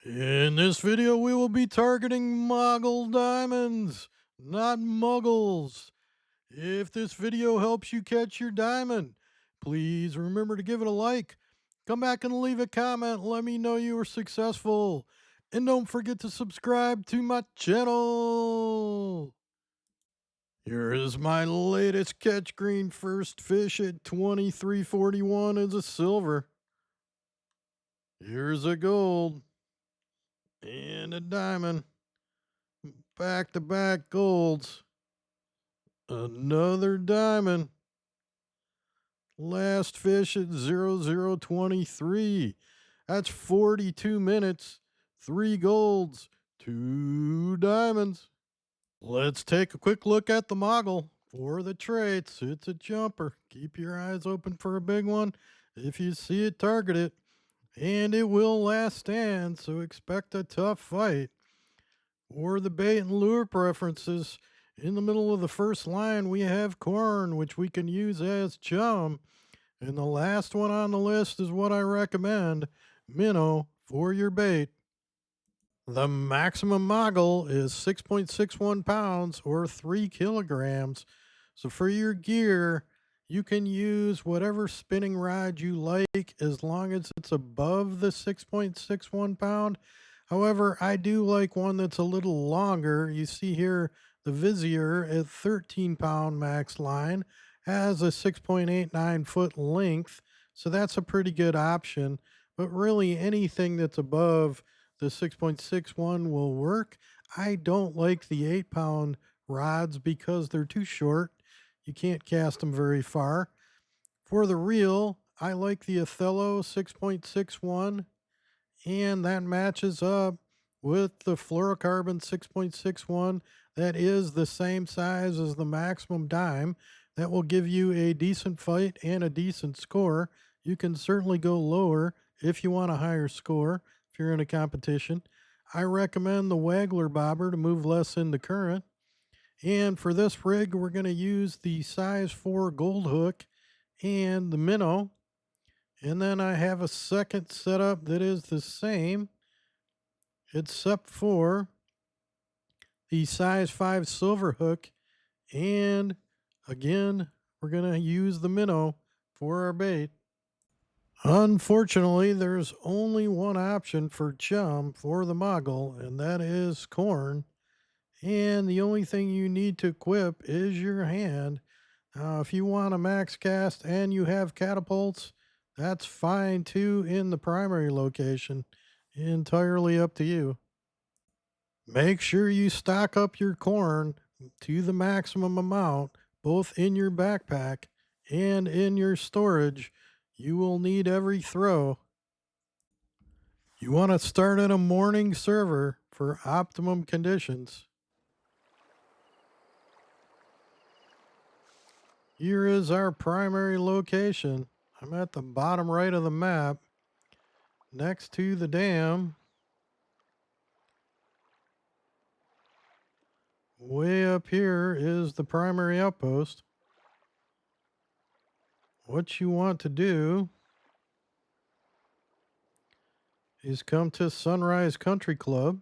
In this video, we will be targeting Moggel Diamonds, not Muggles. If this video helps you catch your diamond, please remember to give it a like. Come back and leave a comment. Let me know you were successful. And don't forget to subscribe to my channel. Here is my latest catch. Green first fish at 23.41 is a silver. Here's a gold and a diamond. Back to back golds. Another diamond. Last fish at 0023. That's 42 minutes. 3 golds, 2 diamonds. Let's take a quick look at the Moggel. For the traits, it's a jumper. Keep your eyes open for a big one. If you see it, target it. And it will last stand, so expect a tough fight. For the bait and lure preferences, in the middle of the first line, we have corn, which we can use as chum. And the last one on the list is what I recommend, minnow, for your bait. The maximum Moggel is 6.61 pounds or 3 kilograms. So for your gear, you can use whatever spinning rod you like as long as it's above the 6.61 pound. However, I do like one that's a little longer. You see here the Vizier at 13-pound max line has a 6.89 foot length, so that's a pretty good option. But really, anything that's above the 6.61 will work. I don't like the 8-pound rods because they're too short. You can't cast them very far. For the reel, I like the Othello 6.61, and that matches up with the fluorocarbon 6.61. That is the same size as the maximum dime. That will give you a decent fight and a decent score. You can certainly go lower if you want a higher score if you're in a competition. I recommend the Waggler bobber to move less in the current. And for this rig, we're going to use the size 4 gold hook and the minnow. And then I have a second setup that is the same, except for the size 5 silver hook. And again, we're going to use the minnow for our bait. Unfortunately, there's only one option for chum for the Moggel, and that is corn. And the only thing you need to equip is your hand. Now, if you want a max cast and you have catapults, that's fine too in the primary location. Entirely up to you. Make sure you stock up your corn to the maximum amount, both in your backpack and in your storage. You will need every throw. You want to start in a morning server for optimum conditions. Here is our primary location. I'm at the bottom right of the map, next to the dam. Way up here is the primary outpost. What you want to do is come to Sunrise Country Club.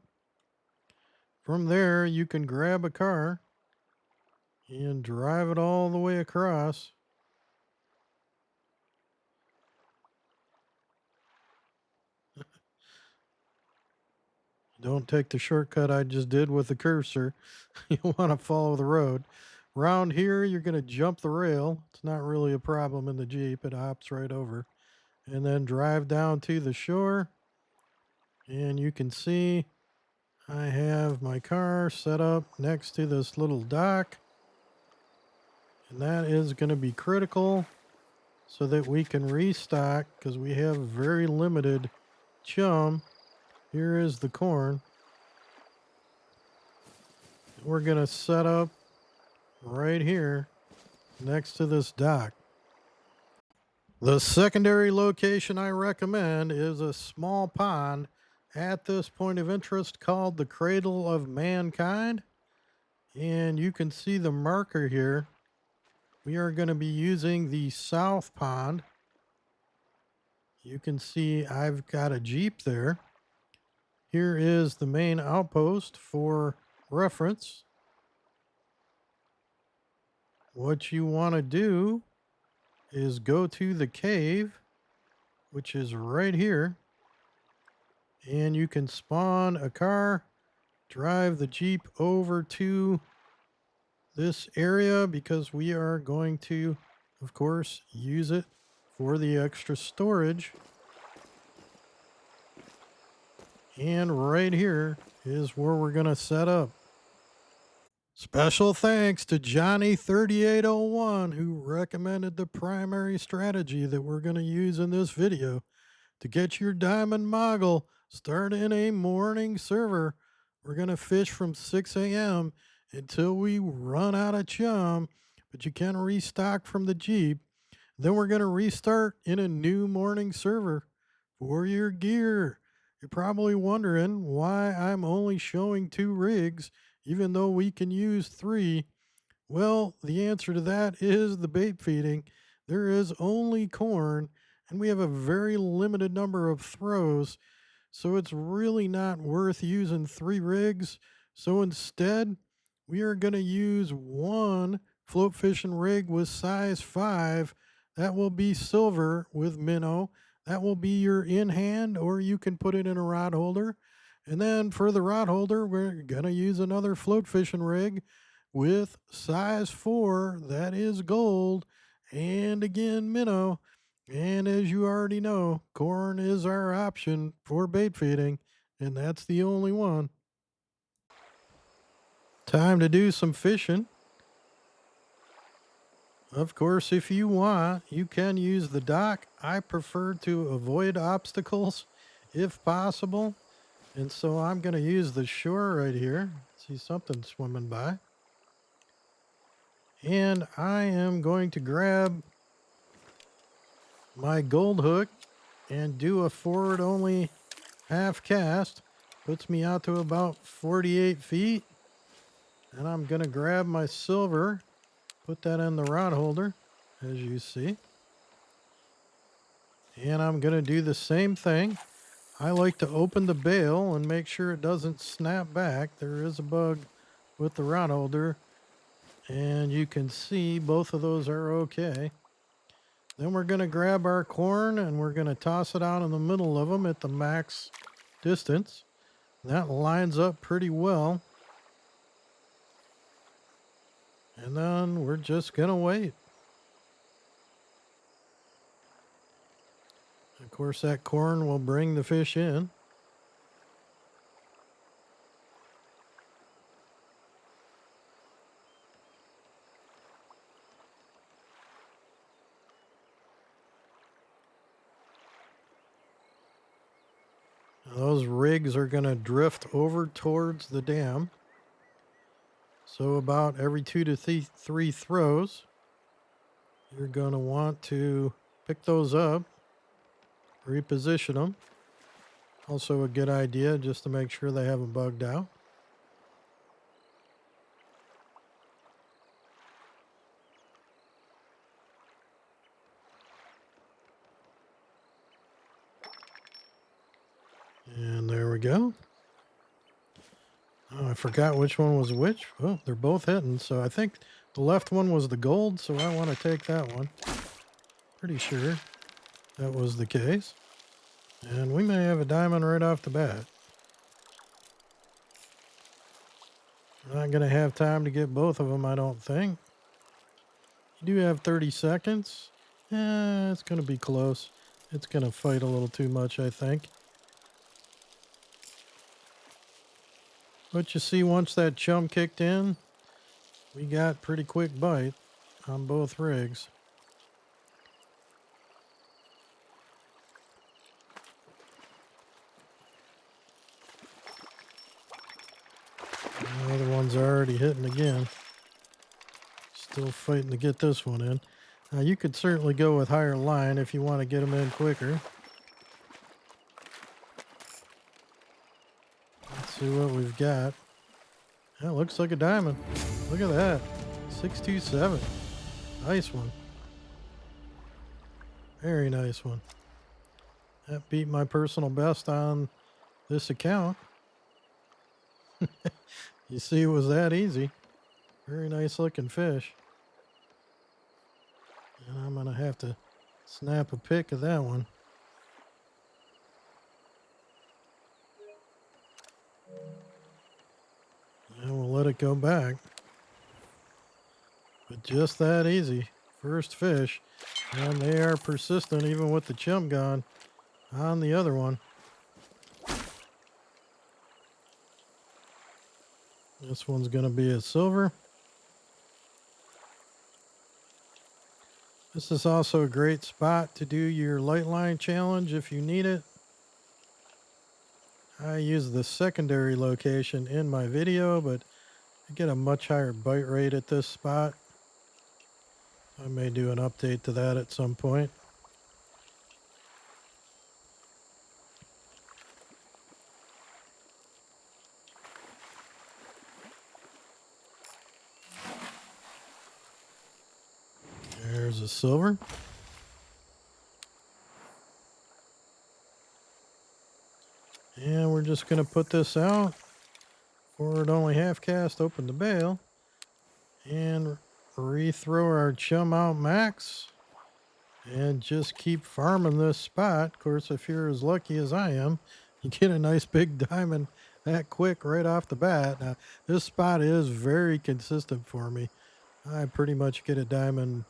From there, you can grab a car and drive it all the way across. Don't take the shortcut I just did with the cursor. You want to follow the road. Around here, you're going to jump the rail. It's not really a problem in the Jeep. It hops right over. And then drive down to the shore. And you can see I have my car set up next to this little dock. And that is going to be critical so that we can restock because we have very limited chum. Here is the corn. We're going to set up right here next to this dock. The secondary location I recommend is a small pond at this point of interest called the Cradle of Mankind. And you can see the marker here. We are going to be using the south pond. You can see I've got a Jeep there. Here is the main outpost for reference. What you want to do is go to the cave, which is right here, and you can spawn a car, drive the Jeep over to this area because we are going to, of course, use it for the extra storage. And right here is where we're going to set up. Special thanks to Johnny3801 who recommended the primary strategy that we're going to use in this video. To get your Diamond Moggel, start in a morning server. We're going to fish from 6 a.m. until we run out of chum, but you can restock from the Jeep. Then we're going to restart in a new morning server for your gear. You're probably wondering why I'm only showing 2 rigs, even though we can use 3. Well, the answer to that is the bait feeding. There is only corn, and we have a very limited number of throws, so it's really not worth using 3 rigs. So instead, we are going to use 1 float fishing rig with size 5. That will be silver with minnow. That will be your in hand, or you can put it in a rod holder. And then for the rod holder, we're going to use another float fishing rig with size 4. That is gold. And again, minnow. And as you already know, corn is our option for bait feeding, and that's the only one. Time to do some fishing. Of course, if you want, you can use the dock. I prefer to avoid obstacles if possible. And so I'm going to use the shore right here. See something swimming by. And I am going to grab my gold hook and do a forward only half cast. Puts me out to about 48 feet. And I'm going to grab my silver, put that in the rod holder, as you see. And I'm going to do the same thing. I like to open the bail and make sure it doesn't snap back. There is a bug with the rod holder, and you can see both of those are okay. Then we're going to grab our corn and we're going to toss it out in the middle of them at the max distance. That lines up pretty well. And then we're just going to wait. Of course, that corn will bring the fish in. Those rigs are going to drift over towards the dam. So about every 2 to 3 throws, you're going to want to pick those up, reposition them. Also a good idea just to make sure they haven't bugged out. And there we go. Oh, I forgot which one was which. Oh, they're both hitting. So I think the left one was the gold, so I want to take that one. Pretty sure that was the case. And we may have a diamond right off the bat. We're not going to have time to get both of them, I don't think. You do have 30 seconds. It's going to be close. It's going to fight a little too much, I think. But you see, once that chum kicked in, we got pretty quick bite on both rigs. The other one's already hitting again. Still fighting to get this one in. Now you could certainly go with higher line if you want to get them in quicker. Let's see what we've got. That looks like a diamond. Look at that. 627. Nice one. Very nice one. That beat my personal best on this account. You see, it was that easy. Very nice looking fish. And I'm going to have to snap a pic of that one. And we'll let it go back. But just that easy. First fish. And they are persistent even with the chum gone on the other one. This one's going to be a silver. This is also a great spot to do your light line challenge if you need it. I use the secondary location in my video, but I get a much higher bite rate at this spot. I may do an update to that at some point. There's a silver. And we're just going to put this out. Forward only half cast, open the bail. And rethrow our chum out max. And just keep farming this spot. Of course, if you're as lucky as I am, you get a nice big diamond that quick right off the bat. Now, this spot is very consistent for me. I pretty much get a diamond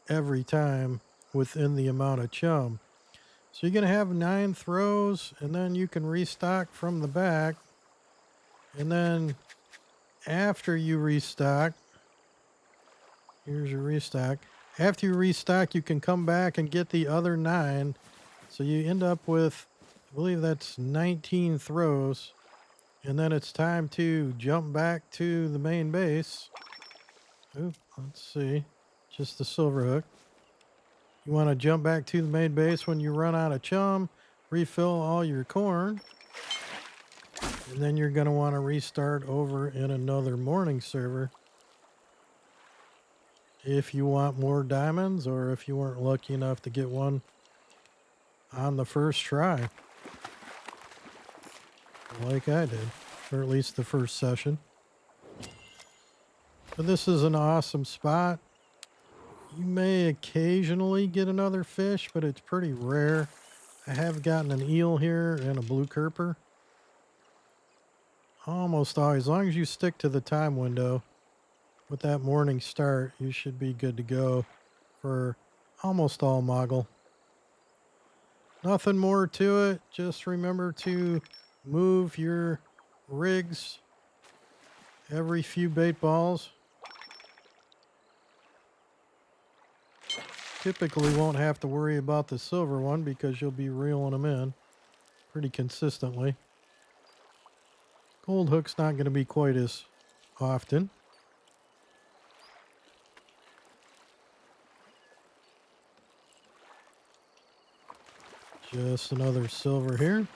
every time within the amount of chum. So you're going to have 9 throws, and then you can restock from the back. And then after you restock, here's your restock. After you restock, you can come back and get the other 9. So you end up with, I believe that's 19 throws. And then it's time to jump back to the main base. Oop, let's see. Just the silver hook. You want to jump back to the main base when you run out of chum, refill all your corn, and then you're going to want to restart over in another morning server if you want more diamonds or if you weren't lucky enough to get one on the first try, like I did, or at least the first session. But this is an awesome spot. You may occasionally get another fish, but it's pretty rare. I have gotten an eel here and a blue kerper. Almost always, as long as you stick to the time window with that morning start, you should be good to go for almost all Moggel. Nothing more to it. Just remember to move your rigs every few bait balls. Typically won't have to worry about the silver one because you'll be reeling them in pretty consistently. Gold hook's not going to be quite as often. Just another silver here.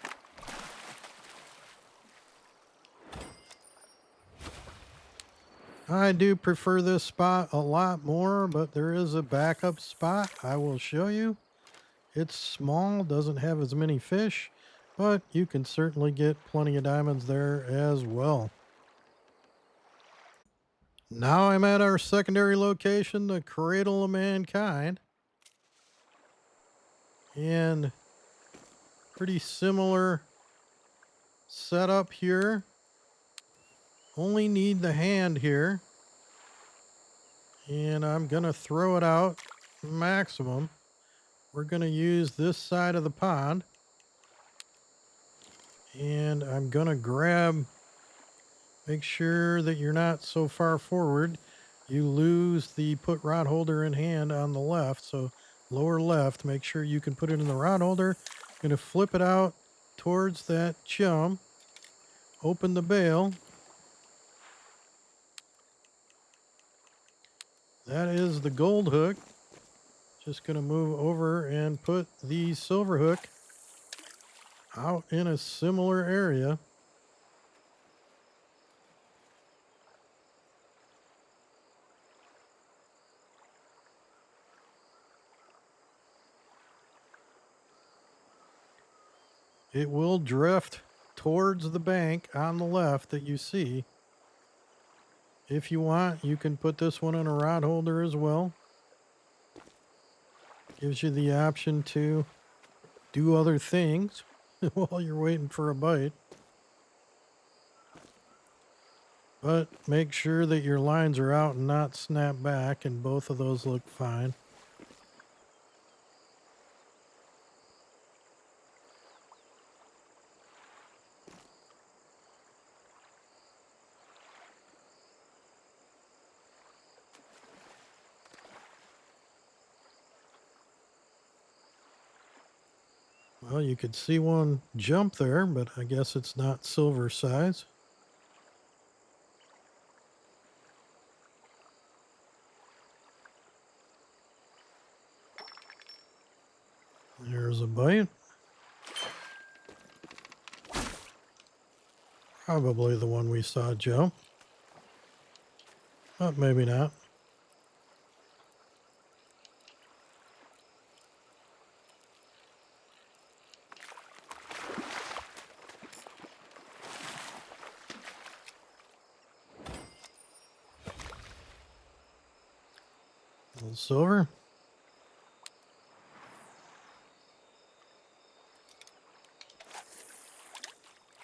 I do prefer this spot a lot more, but there is a backup spot I will show you. It's small, doesn't have as many fish, but you can certainly get plenty of diamonds there as well. Now I'm at our secondary location, the Cradle of Mankind. And pretty similar setup here. Only need the hand here. And I'm going to throw it out maximum. We're going to use this side of the pond. And I'm going to grab, make sure that you're not so far forward. You lose the put rod holder in hand on the left. So lower left, make sure you can put it in the rod holder. Going to flip it out towards that chum. Open the bail. That is the gold hook. Just going to move over and put the silver hook out in a similar area. It will drift towards the bank on the left that you see. If you want, you can put this one in a rod holder as well. Gives you the option to do other things while you're waiting for a bite. But make sure that your lines are out and not snap back, and both of those look fine. Well, you could see one jump there, but I guess it's not silver size. There's a bite. Probably the one we saw jump. But maybe not. A little silver.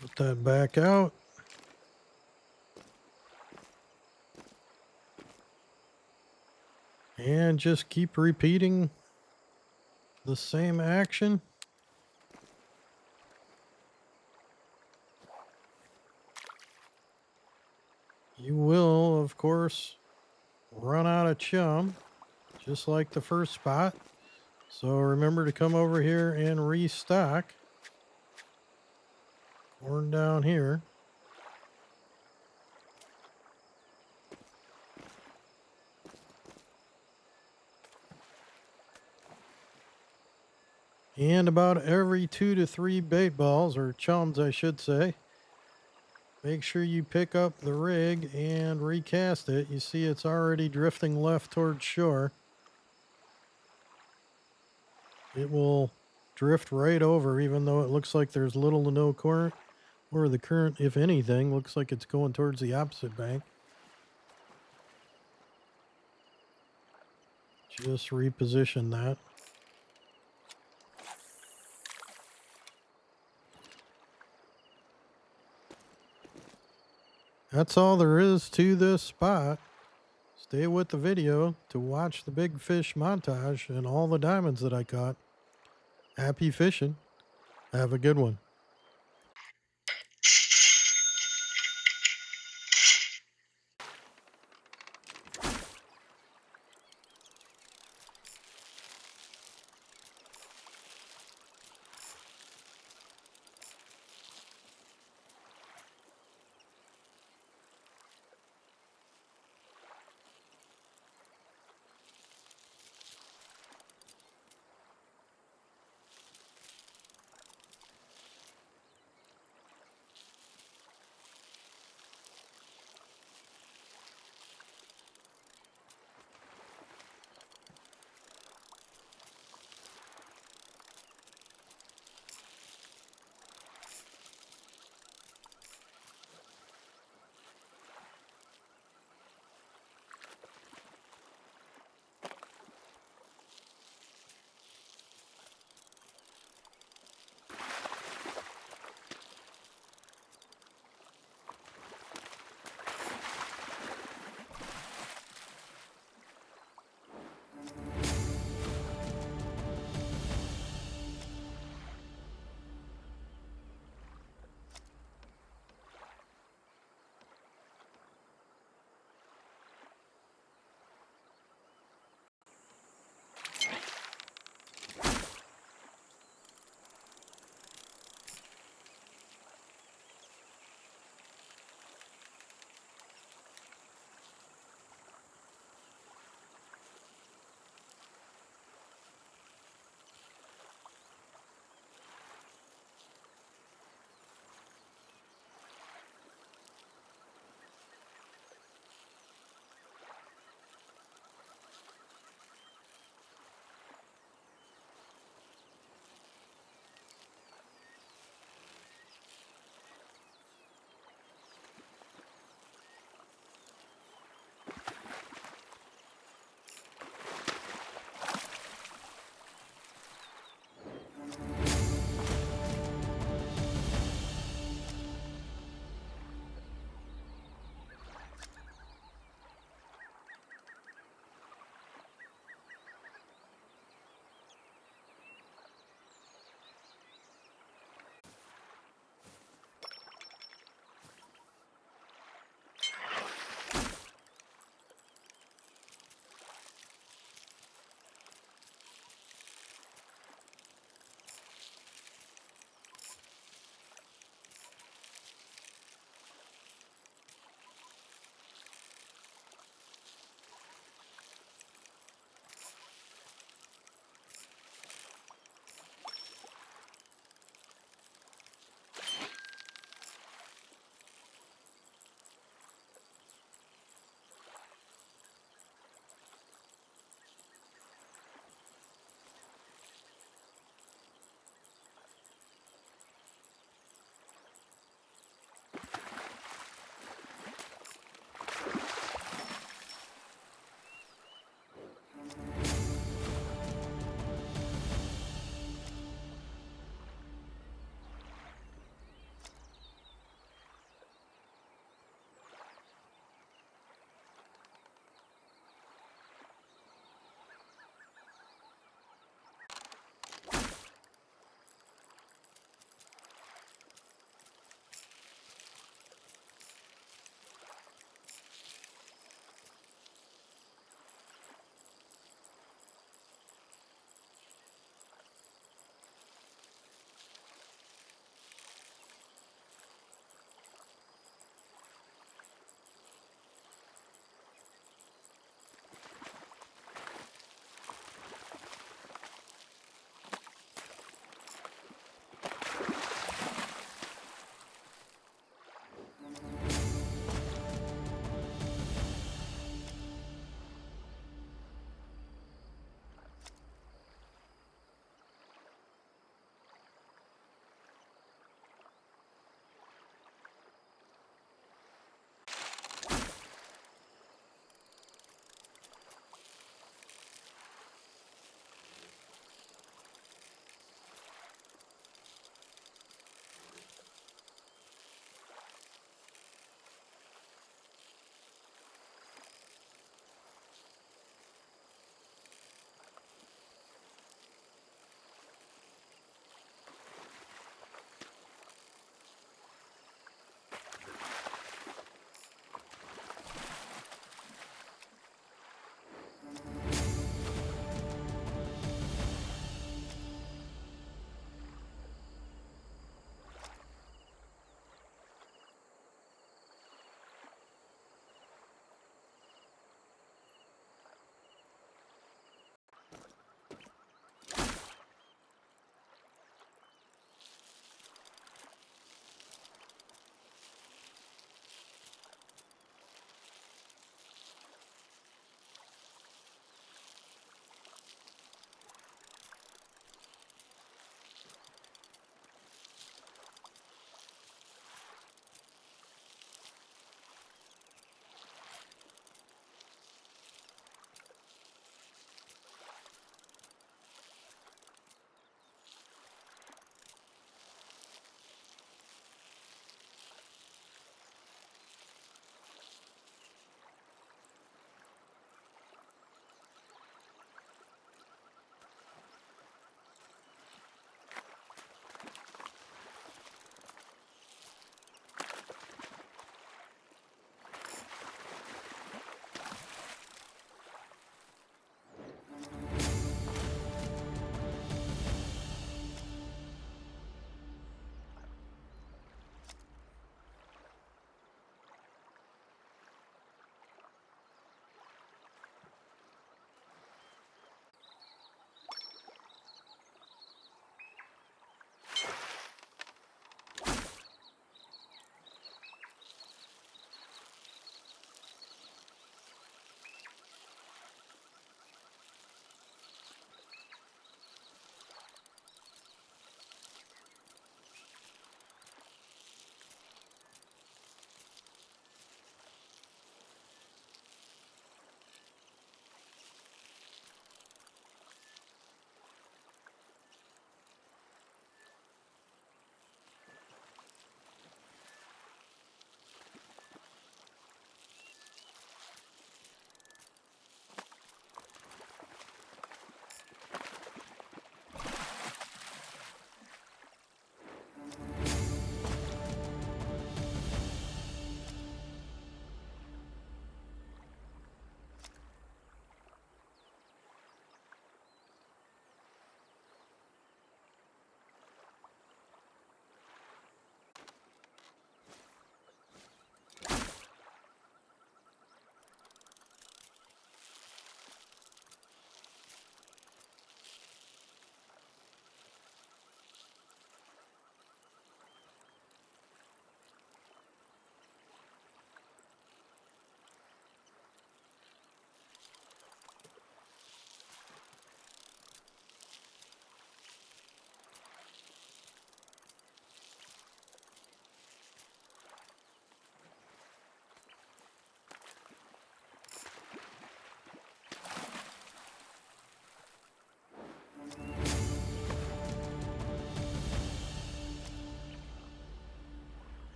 Put that back out. And just keep repeating the same action. You will, of course, run out of chum, just like the first spot. So remember to come over here and restock. Corn down here. And about every 2 to 3 bait balls, or chums I should say, make sure you pick up the rig and recast it. You see it's already drifting left towards shore. It will drift right over, even though it looks like there's little to no current, or the current, if anything, looks like it's going towards the opposite bank. Just reposition that. That's all there is to this spot. Stay with the video to watch the big fish montage and all the diamonds that I caught. Happy fishing. Have a good one.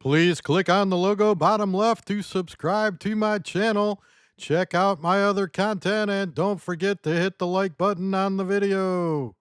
Please click on the logo bottom left to subscribe to my channel. Check out my other content and don't forget to hit the like button on the video.